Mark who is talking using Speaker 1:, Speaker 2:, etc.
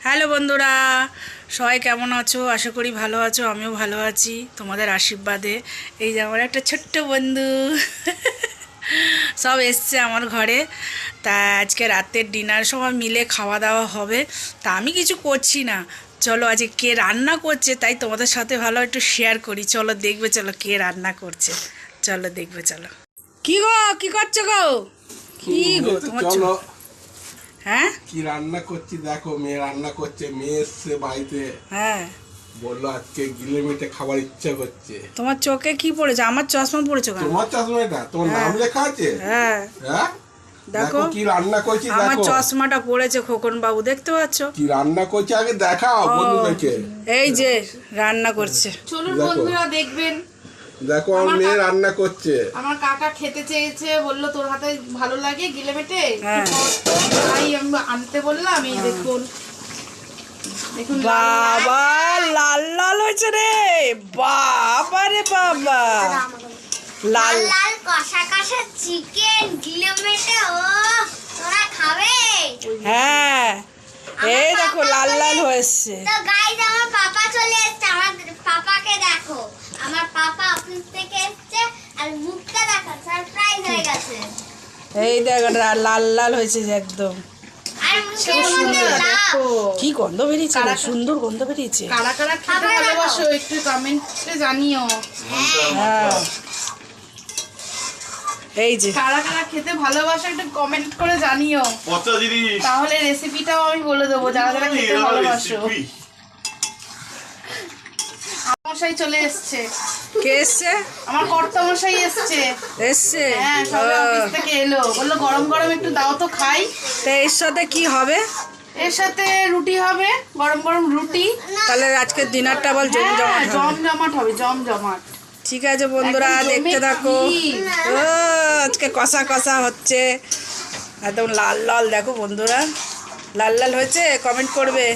Speaker 1: Hello বন্ধুরা, সবাই কেমন আছো? আশা করি ভালো আছো, আমিও ভালো আছি তোমাদের আশীর্বাদে। এই যে আমার একটা ছোট্ট বন্ধু সব এসছে আমার ঘরে। তা আজকে রাতের ডিনার সবাই মিলে খাওয়া দাওয়া হবে। তা আমি কিছু করছি না, চলো আজকে কে রান্না করছে তাই তোমাদের সাথে ভালো একটু শেয়ার করি। চলো দেখবে, চলো কে রান্না করছে, চলো দেখবে। চলো কি গো, কি করছো গো? কি গো তোমার হ্যাঁ
Speaker 2: কি রান্না করছি দেখো, মেয়ে রান্না করছে। মেয়ে এসছে বাড়িতে,
Speaker 1: হ্যাঁ
Speaker 2: বললো আজকে গিলে মেটে খাবার ইচ্ছা করছে।
Speaker 1: তোমার চোখে কি পড়েছে? আমার চশমা পড়েছে কেন?
Speaker 2: তোমার চশমা এটা? তোমার নাম লেখা আছে?
Speaker 1: হ্যাঁ
Speaker 2: হ্যাঁ, দেখো কি রান্না করছি।
Speaker 1: আমার
Speaker 2: দেখো
Speaker 1: চশমাটা পড়েছে খোকন বাবু, দেখতে পাচ্ছ
Speaker 2: কি রান্না করছে, আগে দেখাও বন্ধুদেরকে।
Speaker 1: এই যে রান্না করছে, চলুন
Speaker 2: দেখো।
Speaker 1: বন্ধুরা দেখবেন।
Speaker 2: দেখো আমার মেয়ে রান্না করছে।
Speaker 3: আমার কাকা খেতে চেয়েছে, বললো তোর হাতে ভালো লাগে গিলে মেটে,
Speaker 1: হ্যাঁ।
Speaker 3: তাই আমি আনতে বললাম। এই দেখুন দেখুন
Speaker 1: বাবা লাল লাল হয়েছে রে, বাবা রে বাবা, লাল
Speaker 4: লাল কষা কষা চিকেন গিলে মেটে। ও তোরা খাবে?
Speaker 1: হ্যাঁ এই দেখো লাল লাল হয়েছে।
Speaker 4: তো গাইস আমার পাপা চলে এসেছে। আমার পাপাকে দেখো, আমার পাপা অফিস থেকে এসেছে আর মুখটা দেখো সারপ্রাইজ হয়ে গেছে।
Speaker 1: এই দেখো লাল লাল হয়েছে যে একদম।
Speaker 4: আর মুখের মধ্যে লাভ।
Speaker 1: কি গন্ধ বেরিয়েছে রে, সুন্দর গন্ধ বেরিয়েছে।
Speaker 3: কারা কারা খেতে ভালোবাসো একটু কমেন্টে জানিও।
Speaker 1: হ্যাঁ এই যে
Speaker 3: কারা কারা খেতে ভালোবাসো একটু কমেন্ট করে জানিও, তাহলে রেসিপিটাও আমি বলে দেবো যারা যারা খেতে ভালোবাসো। মশাই চলে এসছে,
Speaker 1: কে এসছে?
Speaker 3: আমার কর্তা মশাই এসছে।
Speaker 1: এসছে
Speaker 3: হ্যাঁ, সবে অফিস থেকে এলো, বললো গরম গরম একটু দাও তো খাই।
Speaker 1: তা এর সাথে কি হবে?
Speaker 3: এর সাথে রুটি হবে, গরম গরম রুটি।
Speaker 1: তাহলে আজকে ডিনারটা বল
Speaker 3: হ্যাঁ,
Speaker 1: জমজমাট হবে।
Speaker 3: জমজমাট হবে, জমজমাট।
Speaker 1: ঠিক আছে বন্ধুরা,
Speaker 3: একদম জমে
Speaker 1: দেখতে থাকো।
Speaker 3: ক্ষীর।
Speaker 1: ও আজকে কষা কষা হচ্ছে, একদম লাল লাল। দেখো বন্ধুরা, লাল লাল হয়েছে, কমেন্ট করবে।